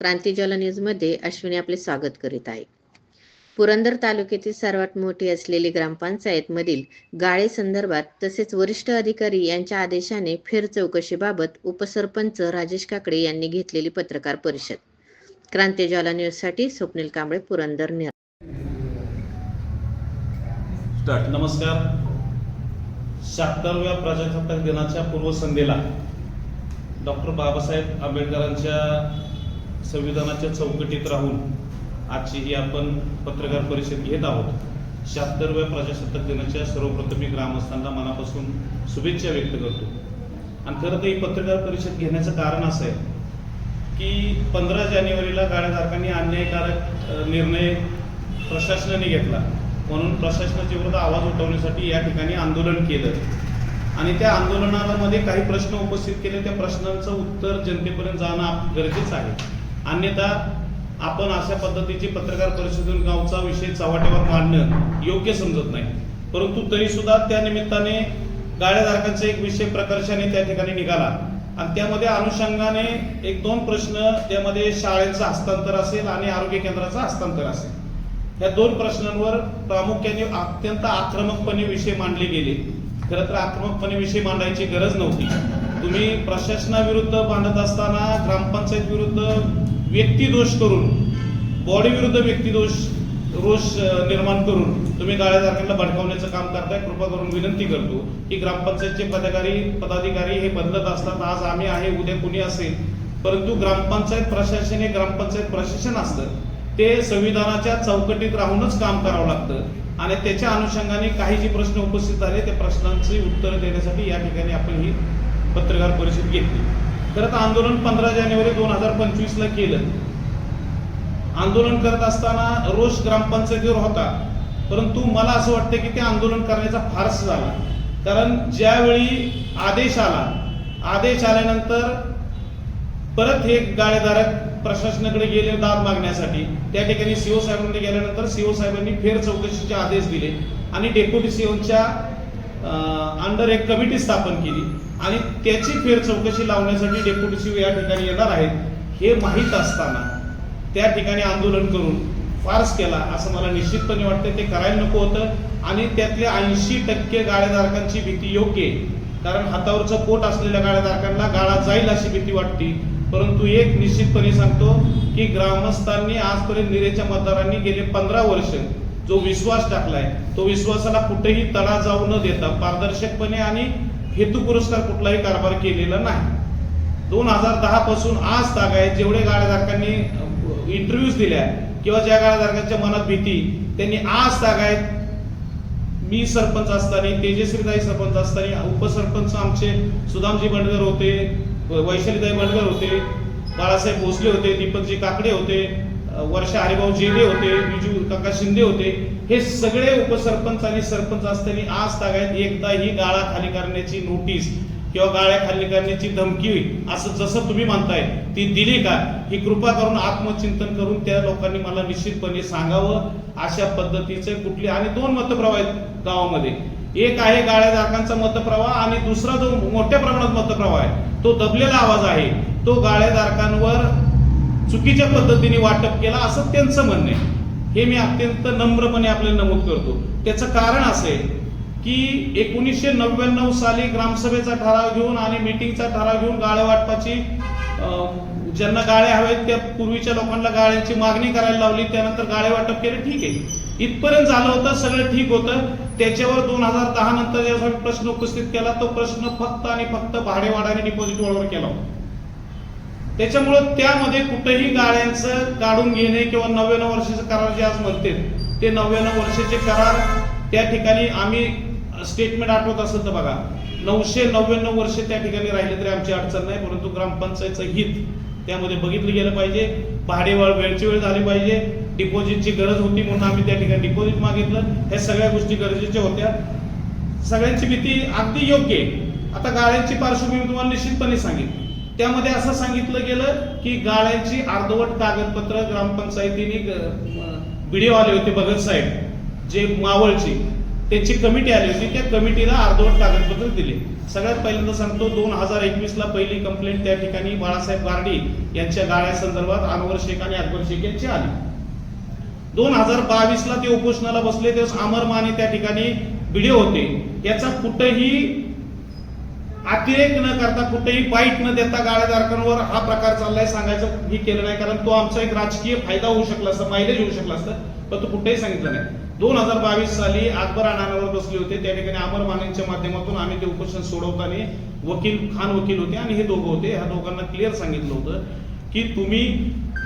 क्रांतिज्वाला न्यूजमध्ये अश्विनी आपले स्वागत करीत आहे. पुरंदर तालुक्यातील सर्वात मोठी असलेली ग्रामपंचायत मधील गाळे संदर्भात तसेच वरिष्ठ अधिकारी यांच्या आदेशाने फेर चौकशीबाबत उपसरपंच राजेश काकडे यांनी घेतलेली पत्रकार परिषद. क्रांतिज्वाला न्यूजसाठी स्वप्नील कांबळे, पुरंदर. नमस्कार. 76व्या प्रजासत्ताक दिनाच्या पूर्वसंध्येला डॉक्टर बाबासाहेब आंबेडकरांच्या संविधानाच्या चौकटीत राहून आजची ही आपण पत्रकार परिषद घेत आहोत. 76व्या प्रजासत्ताक दिनाच्या सर्वप्रथम मी ग्रामस्थांना मनापासून शुभेच्छा व्यक्त करतो. आणि खरं तर ही पत्रकार परिषद घेण्याचं कारण असं आहे की 15 जानेवारीला गाळेधारकांनी अन्यायकारक निर्णय प्रशासनाने घेतला, म्हणून प्रशासनाच्या विरोधात आवाज उठवण्यासाठी या ठिकाणी आंदोलन केलं आणि त्या आंदोलनामध्ये काही प्रश्न उपस्थित केले. त्या प्रश्नांचं उत्तर जनतेपर्यंत जाणं गरजेचं आहे, अन्यथा आपण अशा पद्धतीची पत्रकार परिषदेतून गावचा विषय चव्हाट्यावर मांडणं योग्य समजत नाही. परंतु तरी सुद्धा त्या निमित्ताने गाळेधारकांचा एक विषय प्रकर्षाने त्या ठिकाणी निघाला आणि त्यामध्ये अनुषंगाने 1-2 प्रश्न, त्यामध्ये शाळेचं हस्तांतर असेल आणि आरोग्य केंद्राचं हस्तांतर असेल, या 2 प्रश्नांवर प्रामुख्याने अत्यंत आक्रमकपणे विषय मांडले गेले. खरं तर आक्रमकपणे विषय मांडायची गरज नव्हती. तुम्ही प्रशासनाविरुद्ध मांडत असताना ग्रामपंचायत विरुद्ध व्यक्तिदोष करून, बॉडी विरुद्ध व्यक्तिदोष रोष निर्माण करून तुम्ही गाळेधारकांना भडकावण्याचं काम करताय. कृपा करून विनंती करतो की ग्रामपंचायतचे पदाधिकारी हे बदलत असतात. आज आम्ही आहे, उद्या कुणी असेल, परंतु ग्रामपंचायत प्रशासन हे ग्रामपंचायत प्रशासन असतं. ते संविधानाच्या चौकटीत राहूनच काम करावं लागतं आणि त्याच्या अनुषंगाने काही जे प्रश्न उपस्थित झाले त्या प्रश्नांची उत्तरं देण्यासाठी या ठिकाणी आपण ही पत्रकार परिषद घेतली. खरं तर आंदोलन 15 जानेवारी 2025ला केलं. आंदोलन करत असताना रोष ग्रामपंचायतीवर होता, परंतु मला असं वाटतं की ते आंदोलन करण्याचा फारस झाला. कारण ज्यावेळी आदेश आल्यानंतर परत हे गाळेधारक प्रशासनाकडे गेले दाद मागण्यासाठी. त्या ठिकाणी सीओ साहेबांकडे गेल्यानंतर सीओ साहेबांनी फेर चौकशीचे आदेश दिले आणि डेप्युटी सीओच्या अंडर एक कमिटी स्थापन केली आणि त्याची फेर चौकशी लावण्यासाठी डेप्युटी सीओ या ठिकाणी येणार आहेत हे माहीत असताना त्या ठिकाणी आंदोलन करून फार्स केला असं मला निश्चितपणे वाटतं. ते करायला नको होतं आणि त्यातले 80% गाळेधारकांची भीती योग्य आहे, कारण हातावरचं पोट असलेल्या गाळेधारकांना गाळा जाईल अशी भीती वाटते. परंतु एक निश्चितपणे सांगतो की ग्रामस्थांनी आजपर्यंत निरेच्या मतदारांनी गेले 15 वर्ष जो विश्वास टाकलाय, तो विश्वासाला कुठेही तडा जाऊ न देता पारदर्शकपणे आणि हेतुपुरस्कार कुठलाही कारभार केलेला नाही. 2010 पासून आज तागायत जेवढे गाळेधारकांनी इंटरव्ह्यूज दिल्या किंवा ज्या गाळेधारकांच्या मनात भीती, त्यांनी आज तागायत मी सरपंच असताना, तेजश्रीताई सरपंच असताना, उपसरपंच आमचे सुदामजी बंडगर होते, वैशालीताई बंडगर होते, बाळासाहेब भोसले होते, दीपकजी काकडे होते, वर्षा हरिभाऊ जेले होते, बिजू काका शिंदे होते, हे सगळे उपसरपंच आणि सरपंच असताना आज तागायत एकदाही गाळा खाली करण्याची नोटीस किंवा गाळ्या खाली करण्याची धमकी असं जसं तुम्ही म्हणताय ती दिली का, ही कृपा करून आत्मचिंतन करून त्या लोकांनी मला निश्चितपणे सांगावं. अशा पद्धतीचे कुठले आणि 2 मतप्रवाह आहेत गावामध्ये. एक आहे गाळेधारकांचा मतप्रवाह आणि दुसरा जो मोठ्या प्रमाणात मतप्रवाह आहे तो दबलेला आवाज आहे. तो गाळेधारकांवर चुकीच्या पद्धतीने वाटप केला असं त्यांचं म्हणणं आहे. हे मी अत्यंत नम्रपणे आपल्याला नमूद करतो. त्याचं कारण असं आहे की 1999 साली ग्रामसभेचा ठराव घेऊन आणि मीटिंगचा ठराव घेऊन गाळे वाटपाची, ज्यांना गाळे हवेत त्या पूर्वीच्या लोकांना गाळ्यांची मागणी करायला लावली, त्यानंतर गाळे वाटप केले. ठीक आहे, इथपर्यंत झालं होतं, सगळं ठीक होतं. त्याच्यावर 2010 नंतर ज्या प्रश्न उपस्थित केला तो प्रश्न फक्त आणि फक्त भाडेवाढ आणि डिपॉझिट वाढवर केला होता. त्याच्यामुळं त्यामध्ये कुठेही गाळ्यांचं काढून घेणे किंवा 99 वर्षाचे करार जे आज म्हणते ते 99 वर्षाचे करार त्या ठिकाणी आम्ही स्टेटमेंट आठवत असत तर बघा, 999 वर्ष त्या ठिकाणी राहिले तरी आमची अडचण नाही, परंतु ग्रामपंचायतचं हित त्यामध्ये बघितलं गेलं पाहिजे. भाडेवाढ वेळची वेळ झाली पाहिजे. डिपॉझिटची गरज होती म्हणून आम्ही त्या ठिकाणी डिपॉझिट मागितलं. ह्या सगळ्या गोष्टी गरजेच्या होत्या. सगळ्यांची भीती अगदी योग्य आहे. आता गाळ्यांची पार्श्वभूमी तुम्हाला निश्चितपणे सांगितली. त्यामध्ये असं सांगितलं गेलं की गाळ्यांची अर्धवट कागदपत्र ग्रामपंचायतीने बीडीओ आले होते, भगत साहेब जे मावळची, त्यांची कमिटी आली होती, त्या कमिटीला अर्धवट कागदपत्र दिले. सगळ्यात पहिल्यांदा सांगतो 2021 ला पहिली कंप्लेंट त्या ठिकाणी बाळासाहेब गारडी यांच्या गाळ्या संदर्भात अनवर शेख आणि अकबर शेख यांची आली. 2022 ला ते उपोषणाला बसले तेव्हा अमर माने त्या ठिकाणी व्हिडिओ होते. याचा कुठेही अतिरेक न करता कुठेही बाईट न देता गाळेधारकांवर हा प्रकार चाललाय सांगायचं ही केलं नाही, कारण तो आमचा एक राजकीय फायदा होऊ शकला असता, मायलेज होऊ शकला असतं, पण तो कुठेही सांगितलं नाही. 2022 साली अकबर अनावर बसले होते त्या ठिकाणी अमर मानेंच्या माध्यमातून आम्ही ते उपोषण सोडवताना वकील खान वकील होते आणि हे दोघं होते. ह्या दोघांना क्लिअर सांगितलं होतं की तुम्ही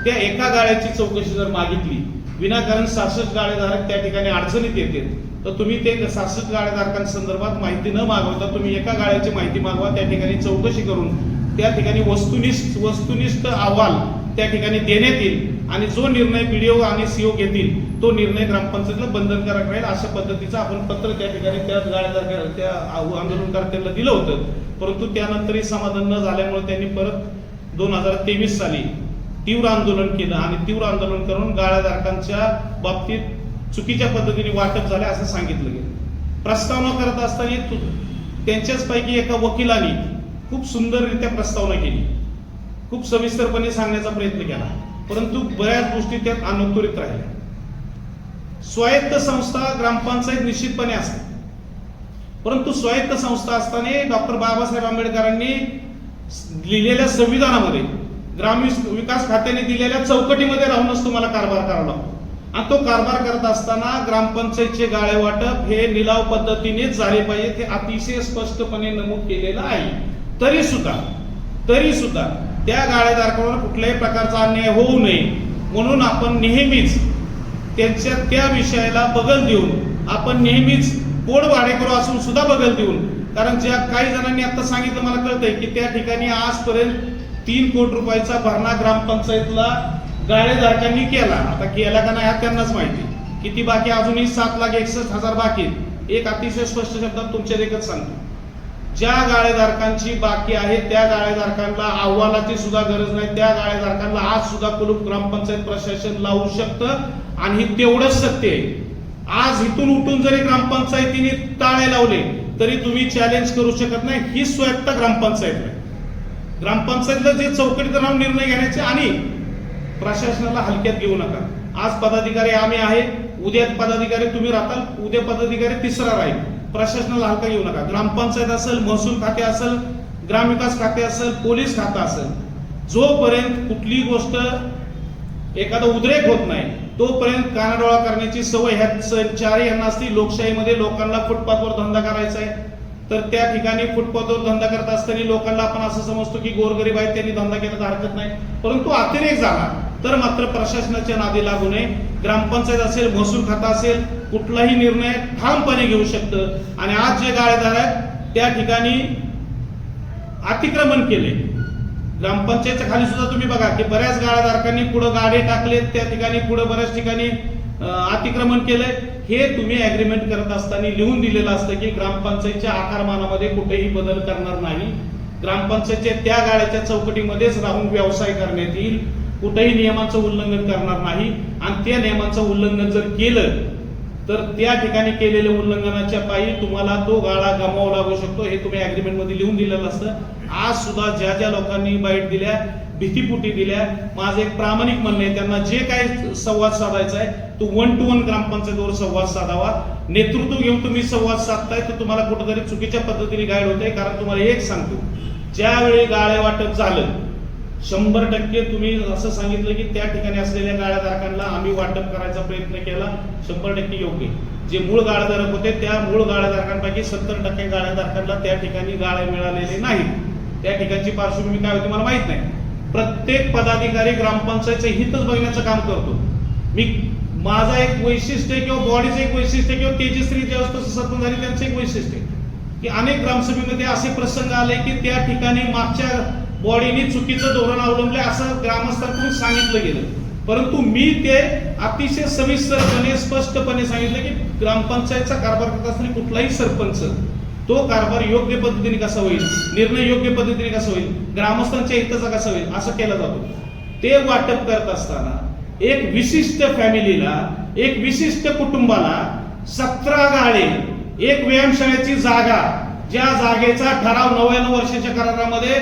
त्या एका गाळ्याची चौकशी जर मागितली, विनाकारण 66 गाळेधारक त्या ठिकाणी अडचणीत येते, तर तुम्ही ते 66 गाळेधारकांसंदर्भात माहिती न मागवता तुम्ही एका गाळ्याची माहिती मागवा, त्या ठिकाणी चौकशी करून त्या ठिकाणी वस्तुनिष्ठ अहवाल त्या ठिकाणी देण्यात येईल आणि जो निर्णय बीडीओ आणि सीओ घेतील तो निर्णय ग्रामपंचायतीला बंधनकारक राहील. अशा पद्धतीचं आपण पत्र त्या ठिकाणी त्या गाळेधारक त्या आंदोलनकर्त्यांना दिलं होतं, परंतु त्यानंतरही समाधान न झाल्यामुळे त्यांनी परत 2023 साली तीव्र आंदोलन केलं आणि तीव्र आंदोलन करून गाळेधारकांच्या बाबतीत चुकीच्या पद्धतीने वाटप झाले असं सांगितलं गेलं. प्रस्तावना करत असताना त्यांच्याच पैकी एका वकिलांनी खूप सुंदररित्या प्रस्तावना केली, खूप सविस्तरपणे सांगण्याचा प्रयत्न केला, परंतु बऱ्याच गोष्टी त्यात अनुत्तरित राहिल्या. स्वायत्त संस्था ग्रामपंचायत निश्चितपणे असते, परंतु स्वायत्त संस्था असताना डॉक्टर बाबासाहेब आंबेडकरांनी लिहिलेल्या संविधानामध्ये ग्रामविकास खात्याने दिलेल्या चौकटीमध्ये राहूनच तुम्हाला कारभार करावा लागतो आणि तो कारभार करत असताना ग्रामपंचायतचे गाळे वाटप हे निलाव पद्धतीनेच झाले पाहिजे, हे अतिशय स्पष्टपणे नमूद केलेलं आहे. तरी सुद्धा त्या गाळेधारकांवर कुठल्याही प्रकारचा अन्याय होऊ नये म्हणून आपण नेहमीच त्यांच्या त्या विषयाला बगल देऊन आपण नेहमीच पोड भाडेकरू असून सुद्धा बगल देऊन, कारण ज्या काही जणांनी आता सांगितलं मला कळतंय की त्या ठिकाणी आजपर्यंत 3 कोटी रुपयाचा भरणा ग्रामपंचायतला गाळेधारकांनी केला. आता केला का नाही हा त्यांनाच माहिती. किती बाकी अजूनही 7,61,000 बाकी. एक अतिशय स्पष्ट शब्दात तुमच्या देखत सांगतो, ज्या गाळेधारकांची बाकी आहे त्या गाळेधारकांना अहवालाची सुद्धा गरज नाही, त्या गाळेधारकांना आज सुद्धा कुलूप ग्रामपंचायत प्रशासन लावू शकतं आणि तेवढंच सत्य आहे. आज इथून उठून जरी ग्रामपंचायतीने टाळे लावले तरी तुम्ही चॅलेंज करू शकत नाही. ही स्वायत्त ग्रामपंचायत आहे. ग्रामपंचायतीला जे चौकटीत राहून निर्णय घेण्याचे आणि प्रशासनाला हलक्यात घेऊ नका. आज पदाधिकारी आम्ही आहे, उद्या पदाधिकारी तुम्ही राहताल, उद्या पदाधिकारी तिसरा राहील. प्रशासनाला हलका घेऊ नका. ग्रामपंचायत असेल, महसूल खाते असेल, ग्रामविकास खाते असेल, पोलीस खातं असेल, जोपर्यंत कुठली गोष्ट एखादा उद्रेक होत नाही तोपर्यंत कानाडोळा करण्याची सवय ह्या चारही यांना असती. लोकशाहीमध्ये लोकांना फुटपाथवर धंदा करायचा आहे तर त्या ठिकाणी फुटपाथवर धंदा करत असताना लोकांना आपण असं समजतो की गोरगरीब आहेत त्यांनी धंदा केला तर हरकत नाही, परंतु अतिरेक झाला तर मात्र प्रशासनाच्या नादी लागू नये. ग्रामपंचायत असेल, महसूल खाता असेल, कुठलाही निर्णय ठामपणे घेऊ शकतं आणि आज जे गाळेधारक त्या ठिकाणी अतिक्रमण केले ग्रामपंचायतच्या खाली सुद्धा तुम्ही बघा की बऱ्याच गाळेधारकांनी पुढे गाडे टाकले, त्या ठिकाणी पुढे बऱ्याच ठिकाणी अतिक्रमण केलंय. हे तुम्ही अग्रीमेंट करत असताना लिहून दिलेलं असतं की ग्रामपंचायतच्या आकारमानामध्ये कुठेही बदल करणार नाही, ग्रामपंचायतच्या त्या गाळ्याच्या चौकटीमध्येच राहून व्यवसाय करण्यात येईल, कुठेही नियमांचं उल्लंघन करणार नाही आणि त्या नियमांचं उल्लंघन जर केलं तर त्या ठिकाणी केलेल्या उल्लंघनाच्या पायी तुम्हाला तो गाळा गमावा लागू शकतो. हे तुम्ही अग्रीमेंट मध्ये लिहून दिलेलं असतं. आज सुद्धा ज्या लोकांनी बाईट दिल्या, भीतीपुटी दिल्या, माझं एक प्रामाणिक म्हणणं आहे त्यांना जे काही संवाद साधायचा आहे तो 1 to 1 ग्रामपंचायतीवर संवाद साधावा. नेतृत्व घेऊन तुम्ही संवाद साधताय तर तुम्हाला कुठेतरी चुकीच्या पद्धतीने गाईड होते. कारण तुम्हाला एक सांगतो, ज्यावेळी गाळे वाटप झालं 100% तुम्ही असं सांगितलं की त्या ठिकाणी असलेल्या गाळेधारकांना आम्ही वाटप करायचा प्रयत्न केला, 100% योग्य. जे मूळ गाळेधारक होते त्या मूळ गाळेधारकांपैकी 70% गाळेधारकांना त्या ठिकाणी गाळे मिळालेले नाहीत. त्या ठिकाणची पार्श्वभूमी काय होती मला माहित नाही. प्रत्येक पदाधिकारी ग्रामपंचायतचं हितच बघण्याचं काम करतो. माझा एक वैशिष्ट्य किंवा बॉडीचं एक वैशिष्ट्य किंवा तेजश्री ज्यावेळेस सरपंच झाली त्यांचं एक वैशिष्ट्य की अनेक ग्रामसभेमध्ये असे प्रसंग आले की त्या ठिकाणी मागच्या बॉडीने चुकीचं धोरण अवलंबले असं ग्रामस्थांकडून सांगितलं गेलं, परंतु मी ते अतिशय सविस्तरपणे स्पष्टपणे सांगितलं की ग्रामपंचायतचा कारभार करत असताना कुठलाही सरपंच तो कारभार योग्य पद्धतीने कसा होईल, निर्णय योग्य पद्धतीने कसा होईल, ग्रामस्थांच्या हिताचा कसा होईल असं केलं जातो. ते वाटप करत असताना एक विशिष्ट फॅमिलीला, एक विशिष्ट कुटुंबाला 17 गाळे, एक व्यायामशाळेची जागा ज्या जागेचा ठराव 99 वर्षाच्या करारामध्ये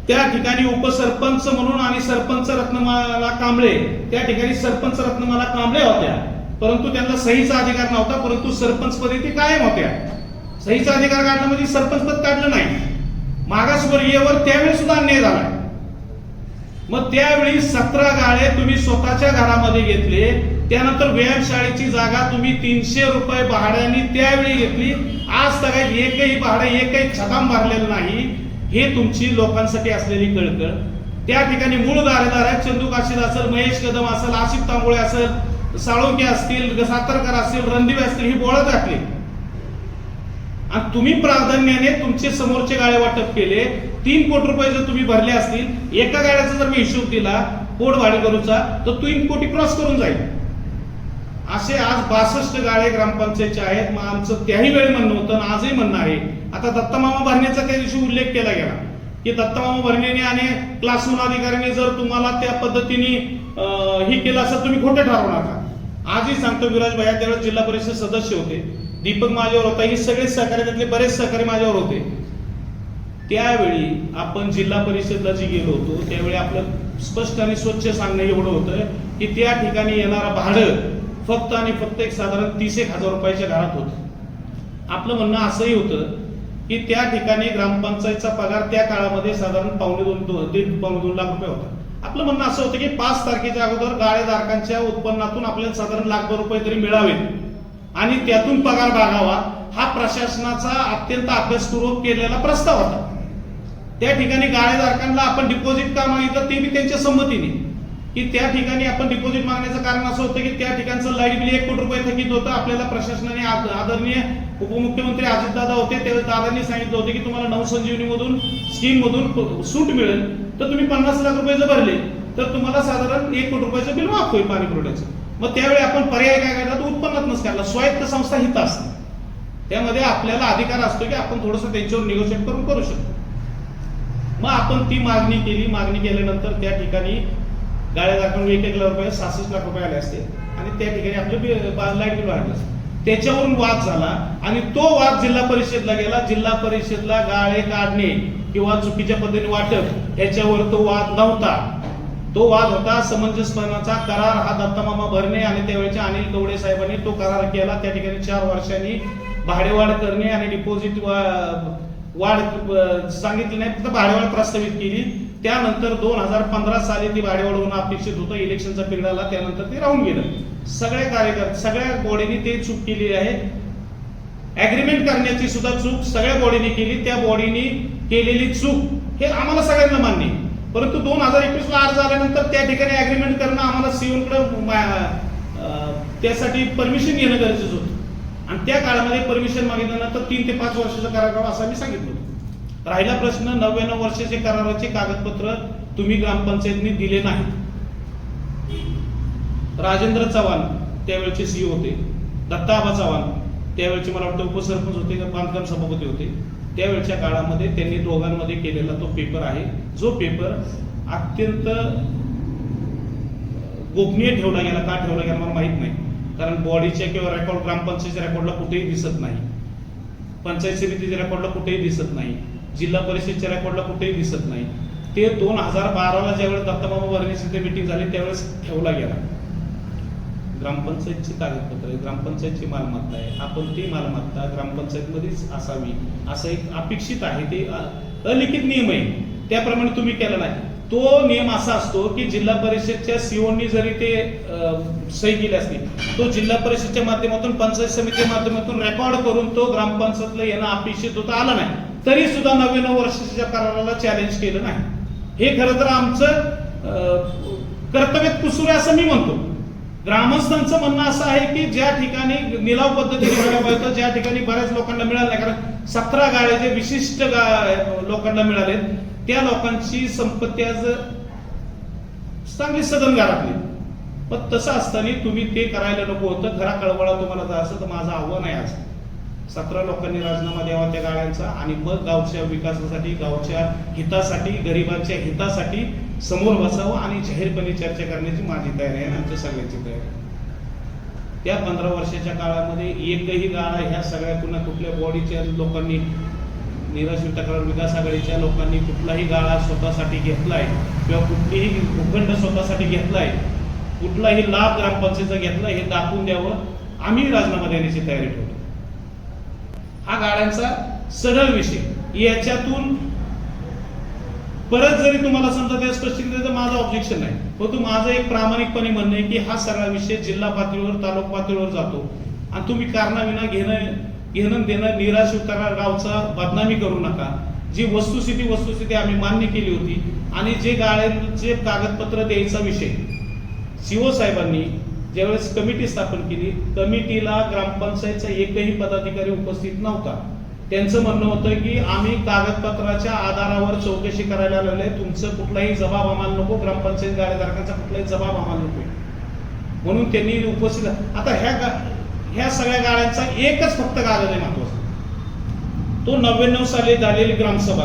त्या ठिकाणी उपसरपंच म्हणून आणि सरपंच रत्नमाला कांबळे, त्या ठिकाणी सरपंच रत्नमाला कांबळे होत्या, परंतु त्यांना सहीचा अधिकार नव्हता, परंतु सरपंच पदी ते कायम होत्या. सहीचा अधिकार काढला म्हणजे सरपंच पद काढलं नाही. मागासवर्गीयवर त्यावेळी सुद्धा अन्याय झाला. मग त्यावेळी 17 गाळे तुम्ही स्वतःच्या घरामध्ये घेतले. त्यानंतर व्यायामशाळेची जागा तुम्ही 300 रुपये भाड्याने त्यावेळी घेतली. आज तक एकही भाडं एकही छदाम भरलेलं नाही. हे तुमची लोकांसाठी असलेली कळकळ. त्या ठिकाणी मूळ दारेदार आहेत, चंदू काशीद असेल, महेश कदम असेल, आसिफ तांबोळे असेल, साळुंके असतील, सातारकर असतील, रणदिवे असतील, ही बोळत घातली आणि तुम्ही प्राधान्याने तुमचे समोरचे गाळे वाटप केले. 3 कोटी रुपये जर तुम्ही भरले असतील, एका गाड्याचा जर मी हिशोब दिला पोट भाडेकरूचा, तर 3 कोटी क्रॉस करून जाईल. असे आज 62 गाळे ग्रामपंचायतचे आहेत. मग आमचं त्याही वेळी म्हणणं होतं आणि आजही म्हणणं आहे. आता दत्तमामा भरणेचा त्या दिवशी उल्लेख केला गेला की दत्तमामा भरणेने आणि क्लासरूम अधिकाऱ्यांनी जर तुम्हाला त्या पद्धतीने हे केलं असं तुम्ही खोटे ठरवणार का? आजही सांगतो, विराज भैया त्यावेळेस जिल्हा परिषद सदस्य होते, दीपक माझ्यावर होता, हे सगळे सहकारी, त्यातले बरेच सहकारी माझ्यावर होते. त्यावेळी आपण जिल्हा परिषदला जी गेलो होतो त्यावेळी आपलं स्पष्ट आणि स्वच्छ सांगणं एवढं होतं की त्या ठिकाणी येणारं भाडं फक्त आणि फक्त एक साधारण 30,000 रुपयाच्या घरात होतं. आपलं म्हणणं असंही होतं की त्या ठिकाणी ग्रामपंचायतचा पगार त्या काळामध्ये साधारण पावणे 2 लाख रुपये होता. आपलं म्हणणं असं होतं की 5 तारखेच्या अगोदर गाळेधारकांच्या उत्पन्नातून आपल्याला साधारण लाखभर रुपये तरी मिळावेत आणि त्यातून पगार भागावा, हा प्रशासनाचा अत्यंत अभ्यासपूर्वक केलेला प्रस्ताव होता. त्या ठिकाणी गाळेधारकांना आपण डिपॉझिट का मागितलं ते बी त्यांच्या संमतीने, की त्या ठिकाणी आपण डिपॉझिट मागण्याचं कारण असं होतं की त्या ठिकाणचं लाईट बिल 1 कोटी रुपये थकीत होतं. आपल्याला प्रशासनाने आदरणीय उपमुख्यमंत्री अजितदादा होते त्यावेळी दादांनी सांगितलं होतं की तुम्हाला नवसंजीवनी मधून स्कीम मधून सूट मिळेल, तर तुम्ही 50 लाख रुपये जर भरले तर तुम्हाला साधारण 1 कोटी रुपयाचं बिल माफ होईल पाणी पुरवठ्याचं. मग त्यावेळी आपण पर्याय काय काढला, तर उत्पन्नातनच काढला. स्वायत्त संस्था हित असते, त्यामध्ये आपल्याला अधिकार असतो की आपण थोडंसं त्यांच्यावर निगोशिएट करून करू शकतो. मग आपण ती मागणी केली. मागणी केल्यानंतर त्या ठिकाणी गाळेधारकांना 1 लाख रुपये 66 लाख रुपये आले असते आणि त्या ठिकाणी आपलं लाईट बिल वाढलं असतं. त्याच्यावरून वाद झाला आणि तो वाद जिल्हा परिषदला गेला. जिल्हा परिषदला गाळे काढणे किंवा चुकीच्या पद्धतीने वाटप याच्यावर तो वाद नव्हता. तो वाद होता समंजसपणाचा करार. हा दत्तमामा भरणे आणि त्यावेळेच्या अनिल कवडे साहेबांनी तो करार केला. त्या ठिकाणी 4 वर्षांनी भाडेवाढ करणे आणि डिपॉझिट वाढ सांगितली नाही, फक्त भाडेवाढ प्रस्तावित केली. त्यानंतर 2015 साली ती भाडेवाढ होणं अपेक्षित होतं. इलेक्शनचा पिरियड आला, त्यानंतर ते राहून गेलं. सगळे कार्यकर्ते, सगळ्या बॉडीने ते चूक केली आहे. अग्रीमेंट करण्याची सुद्धा चूक सगळ्या बॉडीने केली. त्या बॉडीने केलेली चूक हे आम्हाला सगळ्यांना मान्य आहे. परंतु 2021 ला अर्ज आल्यानंतर त्या ठिकाणी अग्रीमेंट करणं आम्हाला सीओकडे त्यासाठी परमिशन घेणं गरजेचं होतं आणि त्या काळामध्ये परमिशन मागितल्यानंतर 3 ते 5 वर्षाचा करार करावा असं मी सांगितलं होतं. राहिला प्रश्न 99 वर्षाचे कराराचे कागदपत्र तुम्ही ग्रामपंचायतनी दिले नाही. राजेंद्र चव्हाण त्यावेळेचे सीओ होते, दत्ताबा चव्हाण त्यावेळेचे मला वाटतं उपसरपंच होते, बांधकाम सभापती होते. त्यावेळच्या काळामध्ये त्यांनी दोघांमध्ये केलेला तो पेपर आहे, जो पेपर अत्यंत गोपनीय ठेवला गेला. का ठेवला गेला मला माहित नाही, कारण बॉडीच्या किंवा रेकॉर्ड ग्रामपंचायतीच्या रेकॉर्डला कुठेही दिसत नाही, पंचायत समितीच्या रेकॉर्डला कुठेही दिसत नाही, जिल्हा परिषदच्या रेकॉर्डला कुठेही दिसत नाही. ते 2012ला ज्यावेळेस दत्तमामा भरणेची मीटिंग झाली त्यावेळेस ठेवला गेला. ग्रामपंचायतची कागदपत्र आहे, ग्रामपंचायतची मालमत्ता आहे, आपण ती मालमत्ता ग्रामपंचायतमध्येच असावी असं एक अपेक्षित आहे. ते अलिखित नियम आहे, त्याप्रमाणे तुम्ही केला नाही. तो नियम असा असतो की जिल्हा परिषदच्या सीओनी जरी ते सही केली असली, तो जिल्हा परिषदच्या माध्यमातून पंचायत समितीच्या माध्यमातून रेकॉर्ड करून तो ग्रामपंचायतला येणं अपेक्षित होतं, आला नाही. तरी सुद्धा 99 वर्षाच्या कराराला चॅलेंज केलं नाही. हे खरं तर आमचं कर्तव्यात कुसूर आहे असं मी म्हणतो. ग्रामस्थांचं म्हणणं असं आहे की ज्या ठिकाणी निलाव पद्धतीने व्हायला पाहिजे, ज्या ठिकाणी बऱ्याच लोकांना मिळालं नाही, कारण 17 गाळे जे विशिष्ट लोकांना मिळाले त्या लोकांची संपत्ती आज चांगली सदन घरातली. पण तसं असताना तुम्ही ते करायला नको होतं. खरा कळवळा तुम्हाला जर असं तर माझं आव्हान आहे आज 17 लोकांनी राजीनामा द्यावा त्या गाळ्यांचा आणि मग गावच्या विकासासाठी, गावच्या हितासाठी, गरिबांच्या हितासाठी समोर बसावं आणि जाहीरपणे चर्चा करण्याची माझी तयारी आहे, आमच्या सगळ्यांची तयारी आहे. त्या 15 वर्षाच्या काळामध्ये एकही गाळा ह्या सगळ्या पुन्हा कुठल्या बॉडीच्या लोकांनी निराश्रित तक्रार विकास आघाडीच्या लोकांनी कुठलाही गाळा स्वतःसाठी घेतलाय किंवा कुठलीही भूखंड स्वतःसाठी घेतलाय, कुठलाही लाभ ग्रामपंचायतीचा घेतलाय हे दाखवून द्यावं, आम्ही राजीनामा देण्याची तयारी ठेवतो. हा गाळ्यांचा सरळ विषय. याच्यातून परत जरी तुम्हाला समजा ते स्पष्ट केलं तर माझं ऑब्जेक्शन नाही, परंतु माझं एक प्रामाणिकपणे म्हणणं आहे की हा सगळा विषय जिल्हा पातळीवर तालुका पातळीवर जातो आणि तुम्ही कारणाविना घेणं देणं निराश्रित तक्रार गावचा बदनामी करू नका. जी वस्तुस्थिती आम्ही मान्य केली होती आणि जे गाळ्यांचे कागदपत्र द्यायचा विषय सीओ साहेबांनी ज्यावेळेस कमिटी स्थापन केली, कमिटीला ग्रामपंचायतचा एकही पदाधिकारी उपस्थित नव्हता. त्यांचं म्हणणं होतं की आम्ही कागदपत्राच्या आधारावर चौकशी करायला आलेलो आहे, तुमचं कुठलाही जबाब आम्हाला नको, ग्रामपंचायत गाळेधारकांचा कुठलाही जबाब आम्हाला नको, म्हणून त्यांनी उपस्थित. आता ह्या सगळ्या गाळ्यांचा एकच फक्त कागद आहे महत्वाचा, तो 99 साली झालेली ग्रामसभा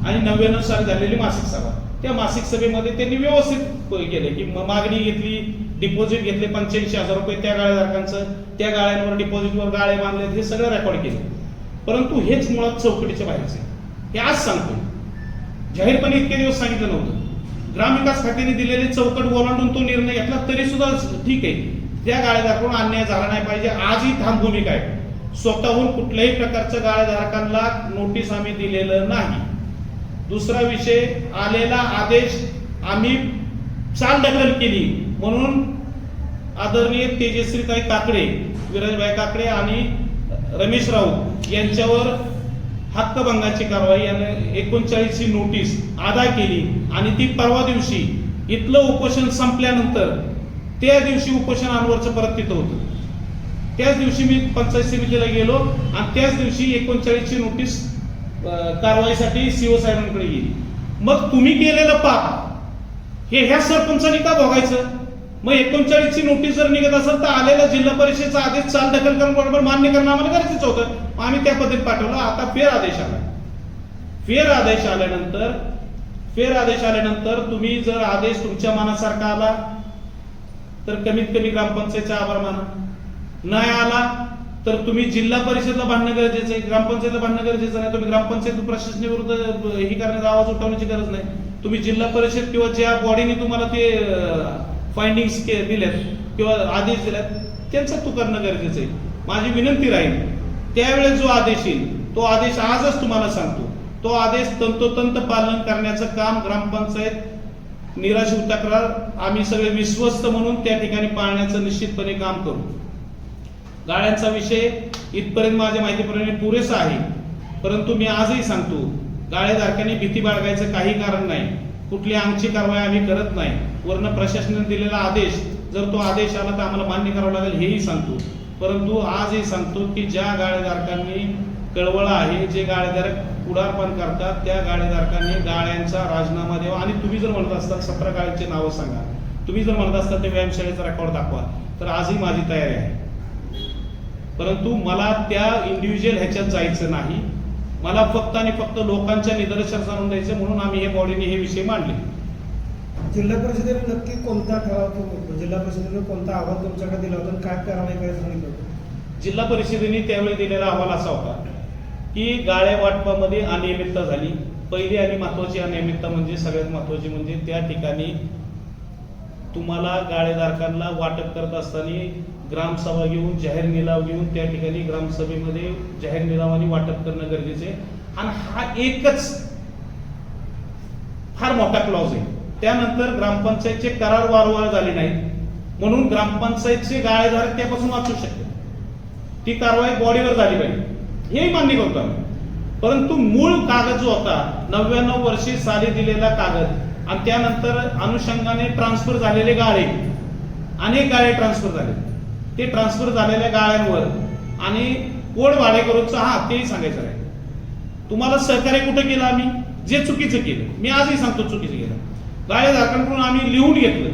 आणि 99 साली झालेली मासिक सभा. त्या मासिक सभेमध्ये त्यांनी व्यवस्थित केले की मागणी घेतली, डिपॉझिट घेतले 85,000 रुपये त्या गाळेधारकांचं, त्या गाळ्यांवर डिपॉझिटवर गाळे बांधले, हे सगळं रेकॉर्ड केलं. परंतु हेच मुळात चौकटीच्या बाहेरचे. हे आज सांगतो, जाहीरपणे इतके दिवस सांगितलं नव्हतं. ग्रामविकास खात्याने दिलेले चौकट ओलांडून तो निर्णय घेतला तरी सुद्धा ठीक आहे, त्या गाळेधारकांकडून अन्याय झाला नाही पाहिजे, आजही ठाम भूमिका आहे. स्वतःहून कुठल्याही प्रकारच्या गाळेधारकांना नोटीस आम्ही दिलेलं नाही. दुसरा विषय, आलेला आदेश आम्ही चालढकल केली म्हणून आदरणीय तेजश्रीताई काकडे, विराजभाई काकडे आणि रमेश राऊत यांच्यावर हक्कभंगाची कारवाई आणि 39 ची नोटीस अदा केली आणि ती परवा दिवशी इथलं उपोषण संपल्यानंतर त्या दिवशी उपोषण अनवरचं परत तिथं होतं. त्याच दिवशी मी पंचायत समितीला गेलो आणि त्याच दिवशी 39 ची नोटीस कारवाईसाठी सीओ साहेबांकडे गेली. मग तुम्ही केलेलं पाप हे ह्या सरपंचांनी का भोगायचं? मग 39 ची नोटीस जर निघत असेल तर आलेला जिल्हा परिषदेचा आदेश चालढकल करून बरोबर मान्य करणं आम्हाला गरजेचं होतं. आम्ही त्या पद्धतीने पाठवलं. आता फेर आदेश आल्यानंतर तुम्ही जर आदेश तुमच्या मनासारखा आला तर कमीत कमी ग्रामपंचायतचा आभार माना, नाही आला तर तुम्ही जिल्हा परिषदला भांडणं गरजेचं आहे, ग्रामपंचायतला भांडणं गरजेचं नाही. तुम्ही ग्रामपंचायत प्रशासनाविरुद्ध ही करण्याचा आवाज उठवण्याची गरज नाही. तुम्ही जिल्हा परिषद किंवा ज्या बॉडीने तुम्हाला ते फाइंडिंग्स दिल्यात किंवा आदेश दिल्यात त्यांचं तू करणं गरजेचं आहे. माझी विनंती राहील, त्यावेळेस जो आदेश येईल तो आदेश आजच तुम्हाला सांगतो, तो आदेश तंतोतंत पालन करण्याचं काम ग्रामपंचायत निराश्रित तक्रार आम्ही सगळे विश्वस्त म्हणून त्या ठिकाणी पाळण्याचं निश्चितपणे काम करू. गाळ्यांचा विषय इथपर्यंत माझ्या माहितीप्रमाणे पुरेसा आहे, परंतु मी आजही सांगतो, गाळेधारकांनी भीती बाळगायचं काही कारण नाही. कुठली आमची कारवाई आम्ही करत नाही. वरनं प्रशासनाने दिलेला आदेश, जर तो आदेश आला तर आम्हाला मान्य करावं लागेल हेही सांगतो. परंतु आजही सांगतो की ज्या गाळेधारकांनी कळवळा आहे, जे गाळेधारक पुढारपण करतात, त्या गाळेधारकांनी गाळ्यांचा राजीनामा द्यावा. आणि तुम्ही जर म्हणत असताल 17 गाळ्यांची नावं सांगा, तुम्ही जर म्हणत असताल ते व्यायामशाळेचा रेकॉर्ड दाखवा, तर आजही माझी तयारी आहे. परंतु मला त्या इंडिव्हिज्युअल ह्याच्यात जायचं नाही. मला फक्त आणि फक्त लोकांच्या निदर्शनास आणून द्यायचं, म्हणून आम्ही हे बॉडीने हे विषय मांडले. जिल्हा परिषदेने नक्की कोणता ठराव, जिल्हा परिषदेने कोणता अहवाल तुमच्याकडे दिला होता, काय कारवाई करायचं सांगितलं होतं? जिल्हा परिषदेने त्यावेळी दिलेला अहवाल असा होता की गाळ्या वाटपामध्ये अनियमितता झाली. पहिली आणि महत्वाची अनियमितता म्हणजे सगळ्यात महत्वाची म्हणजे त्या ठिकाणी तुम्हाला गाळेधारकांना वाटप करत असताना ग्रामसभा घेऊन, जाहीर निलाव घेऊन त्या ठिकाणी ग्रामसभेमध्ये जाहीर निलावाने वाटप करणं गरजेचं आहे. आणि हा एकच फार मोठा क्लॉज आहे. त्यानंतर ग्रामपंचायतचे करार वारंवार झाले नाहीत म्हणून ग्रामपंचायतचे गाळेधारक त्यापासून वाचू शकते. ती कारवाई बॉडीवर झाली पाहिजे हेही मान्य करतो आम्ही. परंतु मूळ कागद जो होता 99 वर्षी साली दिलेला कागद आणि त्यानंतर अनुषंगाने ट्रान्सफर झालेले गाळे, अनेक गाळे ट्रान्सफर झाले, ते ट्रान्सफर झालेल्या गाळ्यांवर आणि कोड भाडेकरूंचा तेही सांगायचं आहे. तुम्हाला सहकार्य कुठं केलं आम्ही? जे चुकीचं केलं, मी आजही सांगतो चुकीचं केलं. गाळेधारकांकडून आम्ही लिहून घेतलं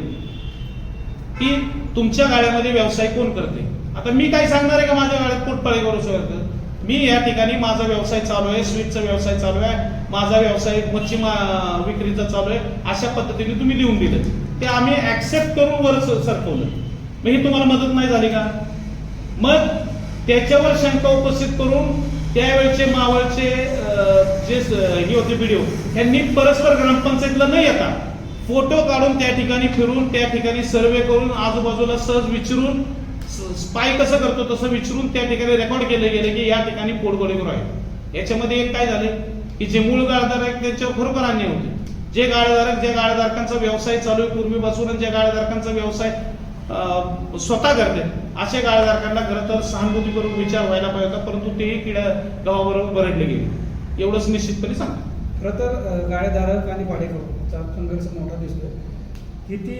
की तुमच्या गाळ्यामध्ये व्यवसाय कोण करते. आता मी काय सांगणार आहे का माझ्या गाळ्यात पोटपाळी करू शकतो? मी या ठिकाणी माझा व्यवसाय चालू आहे, स्वीटचा व्यवसाय चालू आहे, माझा व्यवसाय मच्छी विक्रीचा चालू आहे, अशा पद्धतीने तुम्ही लिहून दिलं. ते आम्ही ऍक्सेप्ट करून वर सरकवलं. मग ही तुम्हाला मदत नाही झाली का? मग त्याच्यावर शंका उपस्थित करून त्यावेळचे मावळचे हे होते व्हिडिओ, त्यांनी परस्पर ग्रामपंचायतीला न येता फोटो काढून त्या ठिकाणी फिरून त्या ठिकाणी सर्वे करून आजूबाजूला सहज विचारून स्पाय कसं करतो तसं विचारून त्या ठिकाणी रेकॉर्ड केले गेले की या ठिकाणी पोटगोळीवर आहे. याच्यामध्ये एक काय झाले की जे मूळ गाळेधारक त्यांच्यावर खरोखर अन्याय होते. ज्या गाळेधारकांचा व्यवसाय चालू आहे पूर्वीपासून आणि ज्या गाळेधारकांचा व्यवसाय स्वतः करते अशा गाळेधारकांना खरं तर सहानुभूतीपूर्वक विचार व्हायला पाहिजे होता, परंतु तेही किड्या गावाबरोबर बरडले गेले. एवढंच निश्चितपणे सांगतो. खरं तर गाळेधारक आणि भाडेकरूचा संघर्ष मोठा दिसतोय. किती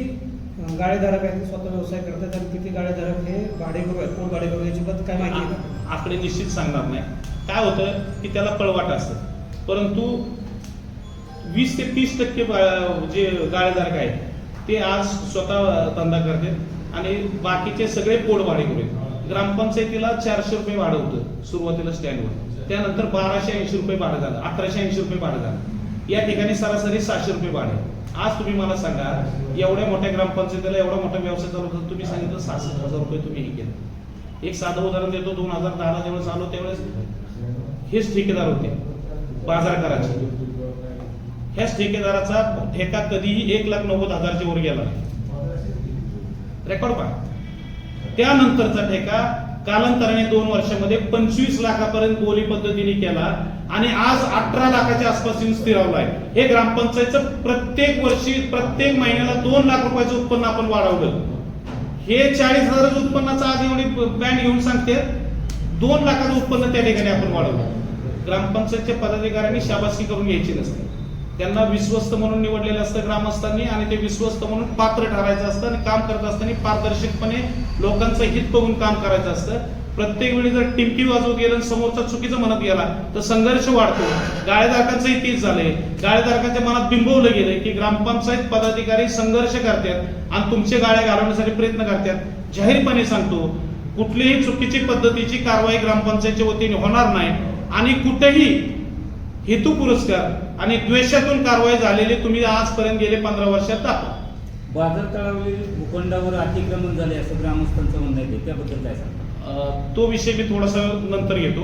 गाळेधारक आहेत ते स्वतः व्यवसाय करतात आणि किती गाळेधारक हे भाडेकरू आहेत, कोण भाडेकरू याच्याबद्दल काय माहिती आहे का? आकडे निश्चित सांगणार नाही. काय होतं की त्याला पळवाट असतं, परंतु 20 ते 30% जे गाळेधारक आहेत ते आज स्वतः धंदा करतात आणि बाकीचे सगळे पोट भाडेकरू आहेत. ग्रामपंचायतीला 400 रुपये भाडं होतं सुरुवातीला स्टँडवर, त्यानंतर 1280 रुपये भाडं झालं, 1180 रुपये भाडं झालं. या ठिकाणी सरासरी 700 रुपये भाडं. आज तुम्ही मला सांगा, एवढ्या मोठ्या ग्रामपंचायतीला एवढा मोठा व्यवसाय चालू होता, तुम्ही सांगितलं 66,000 रुपये तुम्ही हे केलं. एक साधं उदाहरण देतो. 2010 जेव्हा चालू त्यावेळेस हेच ठेकेदार होते बाजारकाराचे. ह्याच ठेकेदाराचा ठेका कधीही 1,90,000 वर गेला नाही. रेकॉर्ड पहा. त्यानंतरचा ठेका कालांतराने 2 वर्षामध्ये 25 लाखापर्यंत बोली पद्धतीने केला आणि आज 18 लाखाच्या आसपास स्थिरावला आहे. हे ग्रामपंचायतचं प्रत्येक वर्षी प्रत्येक महिन्याला 2 लाख रुपयाचं उत्पन्न आपण वाढवलं. हे 40,000 उत्पन्नाचं आज एवढी बँड घेऊन सांगते 2 लाखाचं उत्पन्न त्या ठिकाणी आपण वाढवलं. ग्रामपंचायतच्या पदाधिकाऱ्यांनी शाबासकी करून घ्यायची नसते. त्यांना विश्वस्त म्हणून निवडलेलं असतं ग्रामस्थांनी आणि ते विश्वस्त म्हणून पात्र ठरायचं असतं आणि काम करत असताना पारदर्शकपणे लोकांचं हित बघून काम करायचं असतं. प्रत्येक वेळी जर टिमकी वाजवत गेलं आणि समोरचा चुकीचं म्हणत गेला तर संघर्ष वाढतो. गाळेधारकांचंही तीच झालंय. गाळेधारकांच्या मनात बिंबवलं गेलंय की ग्रामपंचायत पदाधिकारी संघर्ष करतात आणि तुमचे गाळे घालवण्यासाठी प्रयत्न करतात. जाहीरपणे सांगतो, कुठलीही चुकीची पद्धतीची कारवाई ग्रामपंचायतच्या वतीने होणार नाही आणि कुठेही हेतू पुरस्कार आणि द्वेषातून कारवाई झालेली तुम्ही आजपर्यंत गेले 15 वर्षात दाखवा. बाजार तळावरील भूखंडावर अतिक्रमण झाले असं ग्रामस्थांचं म्हणणं आहे, त्याबद्दल काय सांगता? तो विषय मी थोडासा नंतर घेतो,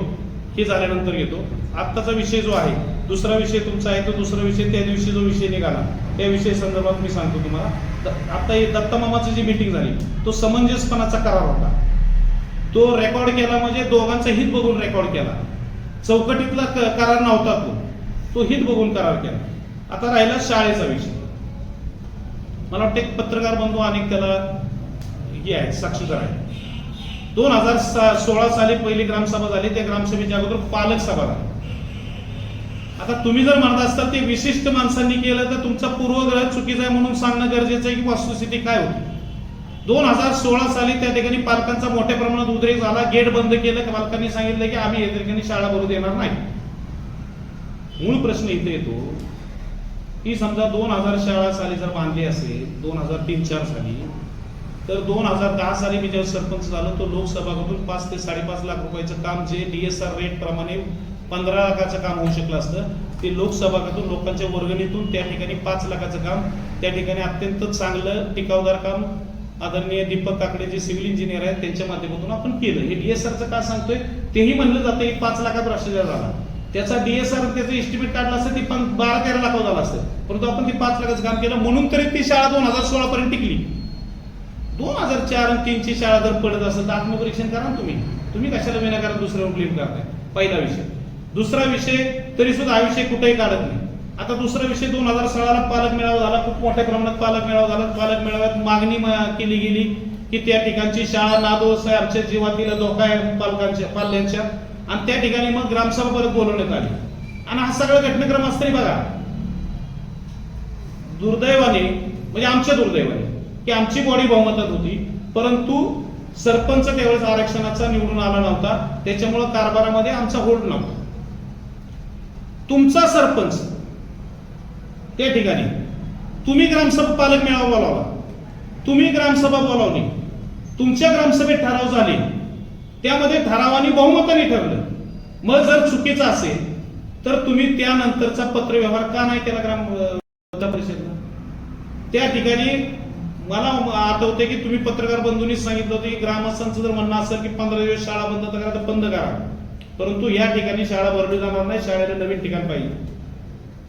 हे झाल्यानंतर घेतो. आत्ताचा विषय जो आहे, दुसरा विषय तुमचा आहे, तो दुसरा विषय त्या दिवशी जो विषय निघाला त्या विषय संदर्भात मी सांगतो तुम्हाला. आता दत्ता मामाची जी मीटिंग झाली तो समंजसपणाचा करार होता. तो रेकॉर्ड केला म्हणजे दोघांचं हित बघून रेकॉर्ड केला. चौकटीतला करार नव्हता तो हित बघून करार केला. आता राहिला शाळेचा विषय. मला वाटतं पत्रकार बंधू अनेक त्याला हे आहे, साक्षीदार आहे. 2016 साली पहिली ग्रामसभा झाली. त्या ग्रामसभेच्या अगोदर पालक सभा झाली. आता तुम्ही जर म्हणत असता ते विशिष्ट माणसांनी केलं तर तुमचा पूर्वग्रह चुकीचा आहे म्हणून सांगणं गरजेचं आहे की वस्तुस्थिती काय होती. 2016 साली त्या ठिकाणी पालकांचा मोठ्या प्रमाणात उद्रेक झाला. गेट बंद केलं. पालकांनी सांगितलं की आम्ही या ठिकाणी शाळा भरू देणार नाही. मूळ प्रश्न इथे येतो की समजा 2000 शाळा साली जर बांधली असेल 2003-04 साली, तर 2010 साली मी जेव्हा सरपंच झालो तो लोकसभागृहातून 5 ते 5.5 लाख रुपयाचं काम जे DSR रेट प्रमाणे 15 लाखाचं काम होऊ शकलं असतं ते लोकसभागृहातून लोकांच्या वर्गणीतून त्या ठिकाणी 5 लाखाचं काम, त्या ठिकाणी अत्यंत चांगलं टिकावदार काम आदरणीय दीपक काकडे जे सिव्हिल इंजिनियर आहेत त्यांच्या माध्यमातून आपण केलं. हे DSRचं का सांगतोय तेही म्हणलं जातं की 5 लाखात भ्रष्टाचार झाला. त्याचा DSR त्याचं एस्टिमेट काढलं असतं ती 12-13 लाख झाला असतं, परंतु आपण ते 5 लाखाचं काम केलं म्हणून तरी ती शाळा 2016 पर्यंत टिकली. 2004 आणि 3 ची शाळा जर पडत असेल तर आत्मपरीक्षण करा ना तुम्ही कशाला विनाकारण दुसऱ्यावर ब्लेम करताय. पहिला विषय. दुसरा विषय तरी सुद्धा हा विषय कुठेही काढत नाही. आता दुसरा विषय 2016 पालक मेळावा झाला. खूप मोठ्या प्रमाणात पालक मेळावा झाला. पालक मेळाव्यात मागणी केली गेली की त्या ठिकाणची शाळा नादोस आहे, आमच्या जीवातील धोका आहे पाल्यांच्या, आणि त्या ठिकाणी मग ग्रामसभा परत बोलवण्यात आली आणि हा सगळा घटनाक्रम असतंय बघा. दुर्दैवाने म्हणजे आमच्या दुर्दैवाने की आमची बॉडी बहुमतात होती, परंतु सरपंच त्यावेळेस आरक्षणाचा निवडून आला नव्हता. त्याच्यामुळे कारभारामध्ये आमचा होल्ड नव्हता. तुमचा सरपंच त्या ठिकाणी तुम्ही ग्रामसभा पालक मेळावा बोलावा, तुम्ही ग्रामसभा बोलावली, तुमच्या ग्रामसभेत ठराव झाले, त्यामध्ये ठरावाने बहुमताने ठरलं. मग जर चुकीचं असेल तर तुम्ही त्यानंतरचा पत्रव्यवहार का नाही केला ग्राम परिषदेला? त्या ठिकाणी मला आठवते की तुम्ही पत्रकार बंधूंनी सांगितलं होतं की ग्रामस्थांचं जर म्हणणं असेल की 15 दिवस शाळा बंद करा तर बंद करा. परंतु या ठिकाणी शाळा भरली जाणार नाही, शाळेला नवीन ठिकाण पाहिजे.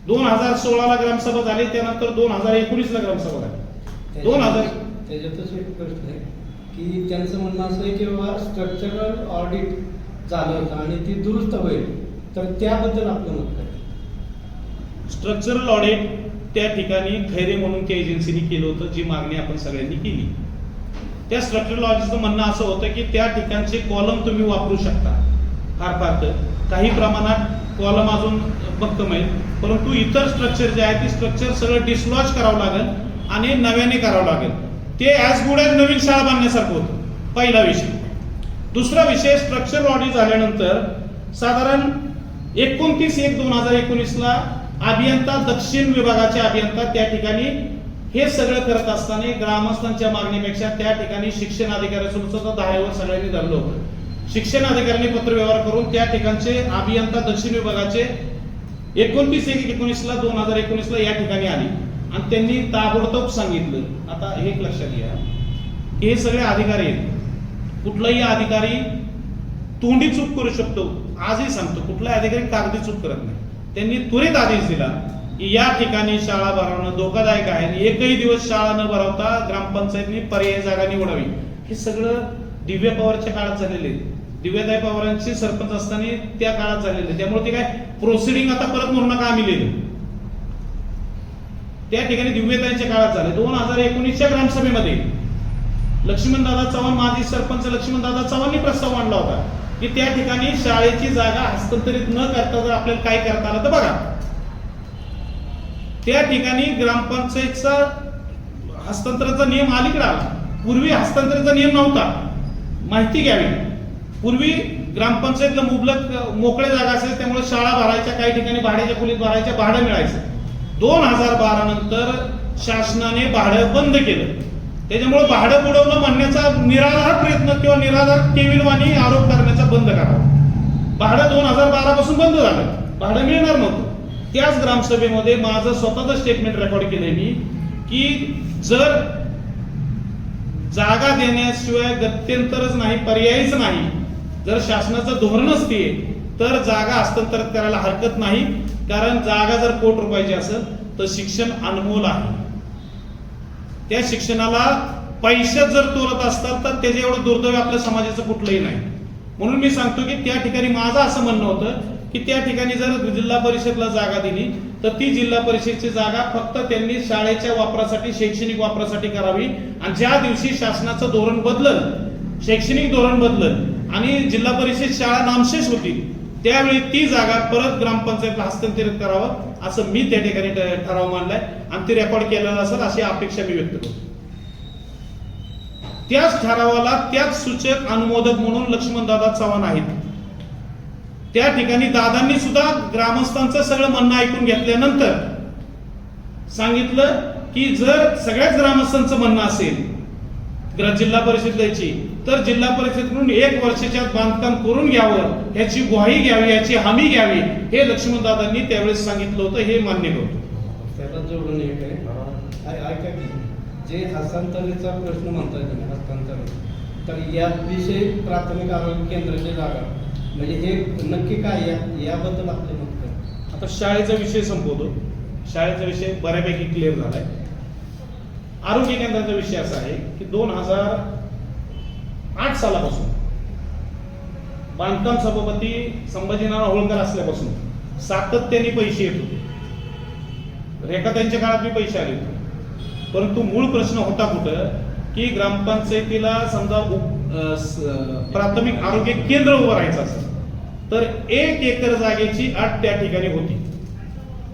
2016 ला ग्रामसभा झाली, त्यानंतर 2019 ला ग्रामसभा झाली. 2000 त्याच्यातच एक प्रश्न आहे की त्यांचं म्हणणं असं आहे की बाबा स्ट्रक्चरल ऑडिट झालं होतं आणि ती दुरुस्त होईल, तर त्याबद्दल आपलं मत काय? स्ट्रक्चरल ऑडिट त्या ठिकाणी खैरे म्हणून त्या एजन्सीने केलं होतं, जी मागणी आपण सगळ्यांनी केली. त्या स्ट्रक्चरल ऑडिटचं म्हणणं असं होतं की त्या ठिकाणचे कॉलम तुम्ही वापरू शकता, फार फार तर काही प्रमाणात कॉलम अजून भक्कम आहेत, परंतु इतर स्ट्रक्चर जे आहे ते स्ट्रक्चर सगळं डिसलॉज करावं लागेल आणि नव्याने करावं लागेल. ते ॲज गुड ॲज नवीन शाळा बांधण्यासारखं होतं, पहिला विषय. दुसरा विषय, स्ट्रक्चरल ऑडिट झाल्यानंतर साधारण 29/1/2019 ला अभियंता, दक्षिण विभागाचे अभियंता त्या ठिकाणी हे सगळं करत असताना ग्रामस्थांच्या मागणीपेक्षा त्या ठिकाणी शिक्षण अधिकाऱ्यासोबत सुद्धा धारेवर सगळ्यांनी धरलं होतं. शिक्षण अधिकाऱ्यांनी पत्रव्यवहार करून त्या ठिकाणचे अभियंता दक्षिण विभागाचे 29/1/2019 ला या ठिकाणी आली आणि त्यांनी ताबडतोब सांगितलं. आता हे एक लक्षात घ्या, हे सगळे अधिकारी आहेत, कुठलाही अधिकारी तोंडी चूक करू शकतो. आजही सांगतो, कुठलाही अधिकारी कागदी चूक करत नाही. त्यांनी त्वरित आदेश दिला की या ठिकाणी शाळा भरवणं धोकादायक आहे आणि एकही दिवस शाळा न भरवता ग्रामपंचायतनी पर्यायी जागा निवडावी. हे सगळं दिव्या पवारच्या काळात झालेले आहे. दिव्याताई पवारांचे सरपंच असताना त्या काळात झालेले, त्यामुळे ते काय प्रोसिडिंग आता परत म्हणू नका आम्ही लिहिलं. त्या ठिकाणी दिव्यताईंच्या काळात झाले. 2019च्या ग्रामसभेमध्ये लक्ष्मणदादा चव्हाण, माजी सरपंच लक्ष्मणदादा चव्हाणांनी प्रस्ताव मांडला होता की त्या ठिकाणी शाळेची जागा हस्तांतरित न करता जर आपल्याला काय करता आलं तर बघा. त्या ठिकाणी ग्रामपंचायतचा हस्तांतराचा नियम अलीकडे आला. पूर्वी हस्तांतराचा नियम नव्हता. माहिती घ्यावी, पूर्वी ग्रामपंचायतला मुबलक मोकळ्या जागा असायच्या, त्यामुळे शाळा भरायच्या, काही ठिकाणी भाड्याच्या खोलीत भरायच्या, भाडं मिळायचं. 2012 नंतर शासनाने भाडं बंद केलं. त्याच्यामुळे भाडं बुडवणं म्हणण्याचा निराधार प्रयत्न किंवा निराधार केविलवाणी आरोप करण्याचा बंद करावा. भाडं 2012 पासून बंद झालं, भाडं मिळणार नव्हतं. त्याच ग्रामसभेमध्ये माझं स्वतःचं स्टेटमेंट रेकॉर्ड केलंय मी की जर जागा देण्याशिवाय गत्यंतरच नाही, पर्यायच नाही, जर शासनाचं धोरणच ते तर जागा हस्तांतरित करायला हरकत नाही. कारण जागा जर कोटी रुपयाची असेल तर शिक्षण अनमोल आहे. त्या शिक्षणाला पैशात जर तोलत असतात तर त्याच्या एवढं दुर्दैव आपल्या समाजाचं कुठलंही नाही. म्हणून मी सांगतो की त्या ठिकाणी माझं असं म्हणणं होतं की त्या ठिकाणी जर जिल्हा परिषदला जागा दिली तर ती जिल्हा परिषदची जागा फक्त त्यांनी शाळेच्या वापरासाठी, शैक्षणिक वापरासाठी करावी. आणि ज्या दिवशी शासनाचं धोरण बदलल, शैक्षणिक धोरण बदलल आणि जिल्हा परिषद शाळा नामशेष होती, त्यावेळी ती जागा परत ग्रामपंचायतला हस्तांतरित करावं असं मी त्या ठिकाणी ठराव मांडलाय आणि ते रेकॉर्ड केलेला असेल अशी अपेक्षा मी व्यक्त करतो. त्याच ठरावाला त्याच सूचक अनुमोदक म्हणून लक्ष्मणदादा चव्हाण आहेत. त्या ठिकाणी दादांनी सुद्धा ग्रामस्थांचं सगळं म्हणणं ऐकून घेतल्यानंतर सांगितलं की जर सगळ्याच ग्रामस्थांचं म्हणणं असेल जिल्हा परिषद द्यायची तर जिल्हा परिषदेकडून 1 वर्षाच्या बांधकाम करून घ्यावं, ह्याची ग्वाही घ्यावी, याची हमी घ्यावी, हे लक्ष्मणदादांनी त्यावेळेस सांगितलं होतं. हे मान्य करतो. त्याला जोडून एक आहे, ऐका की जे हस्तांतरितचा प्रश्न म्हणतात तुम्ही हस्तांतरण, तर याविषयी प्राथमिक आरोग्य केंद्राची जागा म्हणजे हे नक्की काय याबद्दल आपले मत काय? आता शाळेचा विषय संपवतो. शाळेचा विषय बऱ्यापैकी क्लिअर झालाय. आरोग्य केंद्राचा विषय असा आहे की 2008 सालापासून बांधकाम सभापती संभाजीनाना होळकर असल्यापासून सातत्याने पैसे येत होते. रेखाताईंच्या काळात मी पैसे आले होते, परंतु मूळ प्रश्न होता कुठं की ग्रामपंचायतीला समजा प्राथमिक आरोग्य केंद्र उभं राहायचं असेल तर 1 एकर जागेची अट त्या ठिकाणी होती.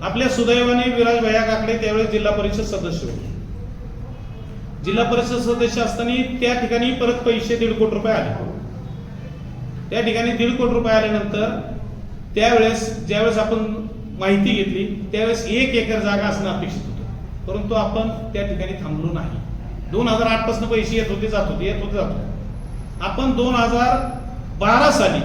आपल्या सुदैवाने विराज भैया काकडे त्यावेळेस जिल्हा परिषद सदस्य होते. जिल्हा परिषद सदस्य असताना त्या ठिकाणी परत पैसे 1.5 कोटी रुपये आले. त्या ठिकाणी 1.5 कोटी रुपये आल्यानंतर त्यावेळेस ज्यावेळेस आपण माहिती घेतली त्यावेळेस 1 एकर जागा असणं अपेक्षित होतं, परंतु आपण त्या ठिकाणी थांबलो नाही. 2008 पासून पैसे येत होते जात होते. आपण 2012 साली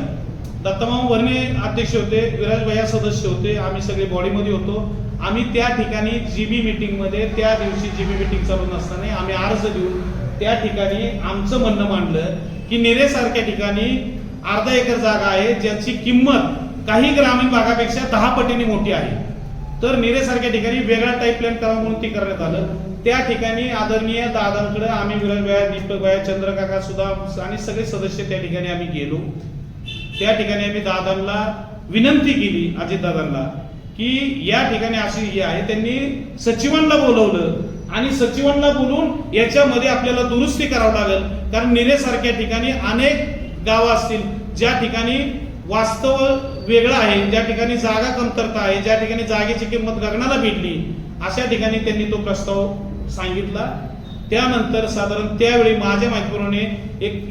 दत्तमामा भरणे अध्यक्ष होते, विराज भैया सदस्य होते, आम्ही सगळे बॉडीमध्ये होतो. आम्ही त्या ठिकाणी जीबी मीटिंग मध्ये त्या दिवशी जीबी मीटिंग चालू नसताना आम्ही अर्ज देऊन त्या ठिकाणी आमचं म्हणणं मांडलं की नेरेसारख्या ठिकाणी अर्धा एकर जागा आहे ज्याची किंमत काही ग्रामीण भागापेक्षा 10 पटीने मोठी आहे. तर निरेसारख्या ठिकाणी वेगळा टाईप प्लॅन करावा म्हणून ते करण्यात आलं. त्या ठिकाणी आदरणीय दादांकडे आम्ही विराज भाया, दीपक भाया, चंद्रकाका सुद्धा आणि सगळे सदस्य त्या ठिकाणी आम्ही गेलो. त्या ठिकाणी आम्ही दादांना विनंती केली, अजितदादांना, की या ठिकाणी अशी हे आहे. त्यांनी सचिवांना बोलवलं आणि सचिवांना बोलून याच्यामध्ये आपल्याला दुरुस्ती करावं लागेल. कारण निरेसारख्या ठिकाणी अनेक गावं असतील ज्या ठिकाणी वास्तव वेगळं आहे, ज्या ठिकाणी जागा कमतरता आहे, ज्या ठिकाणी जागेची किंमत गगनाला भिडली, अशा ठिकाणी त्यांनी तो प्रस्ताव सांगितला. त्यानंतर साधारण त्यावेळी माझ्या माहितीप्रमाणे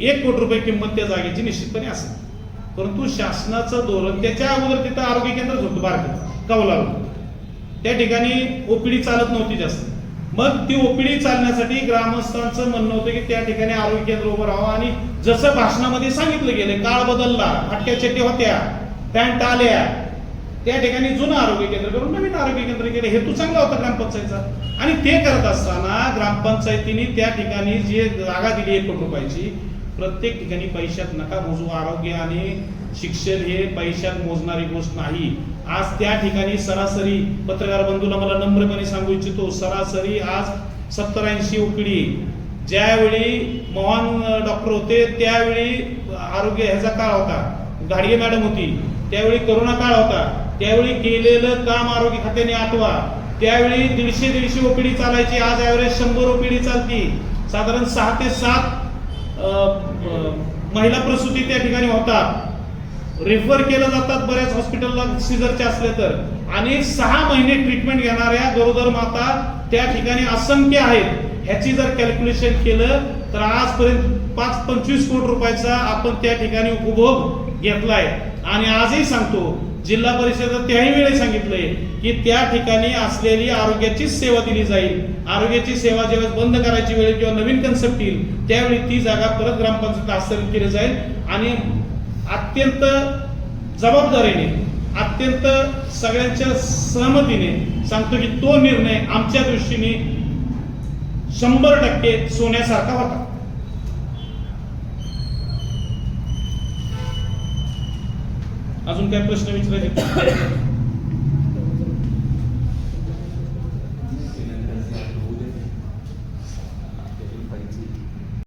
1 कोटी रुपये किंमत त्या जागेची निश्चितपणे असेल. परंतु शासनाचं धोरण, त्याच्या अगोदर तिथं आरोग्य केंद्रच होतं बारकं कौलावर, त्या ठिकाणी ओपीडी चालत नव्हती जास्त. मग ती ओपीडी चालण्यासाठी ग्रामस्थांचं म्हणणं होतं की त्या ठिकाणी आरोग्य केंद्र उभं राहावं. आणि जसं भाषणामध्ये सांगितलं गेलं, काळ बदलला, फाटक्या चड्ड्या होत्या, पॅन्ट आल्या, त्या ठिकाणी जुनं आरोग्य केंद्र करून नवीन आरोग्य केंद्र केले. हेतू चांगला होता ग्रामपंचायतचा. आणि ते करत असताना ग्रामपंचायतीने त्या ठिकाणी जी जागा दिली 1 कोटी रुपयाची, प्रत्येक ठिकाणी पैशात नका मोजू. आरोग्य आणि शिक्षण हे पैशात मोजणारी गोष्ट नाही. आज त्या ठिकाणी सरासरी, पत्रकार बंधूला मला नम्रपणे सांगू इच्छितो, सरासरी आज 70-80 ओपीडी. ज्यावेळी मोहन डॉक्टर होते त्यावेळी आरोग्य ह्याचा काळ होता, घाडगे मॅडम होती, त्यावेळी करोना काळ होता, त्यावेळी केलेलं काम आरोग्य खात्याने आठवा. त्यावेळी 150 ओपीडी चालायची, आज ॲव्हरेज 100 ओपीडी चालती. साधारण 6 ते 7 महिला प्रसूती त्या ठिकाणी होतात. रेफर केलं जातात बऱ्याच हॉस्पिटलला सिझरचे असले तर. आणि 6 महिने ट्रीटमेंट घेणाऱ्या गरोदर माता त्या ठिकाणी असंख्य आहेत. ह्याची जर कॅल्क्युलेशन केलं तर आजपर्यंत 25 कोटी रुपयाचा आपण त्या ठिकाणी उपभोग घेतलाय. आणि आजही सांगतो, जिल्हा परिषदेत त्याही वेळी सांगितलंय की त्या ठिकाणी असलेली आरोग्याची सेवा दिली जाईल. आरोग्याची सेवा जेव्हा बंद करायची वेळ किंवा नवीन कन्सेप्ट येईल त्यावेळी ती जागा परत ग्रामपंचायत हस्तांतरित केली जाईल. आणि अत्यंत जबाबदारीने, अत्यंत सगळ्यांच्या सहमतीने सांगतो की तो निर्णय आमच्या दृष्टीने 100% सोन्यासारखा होता. अजून काय प्रश्न विचारायचे?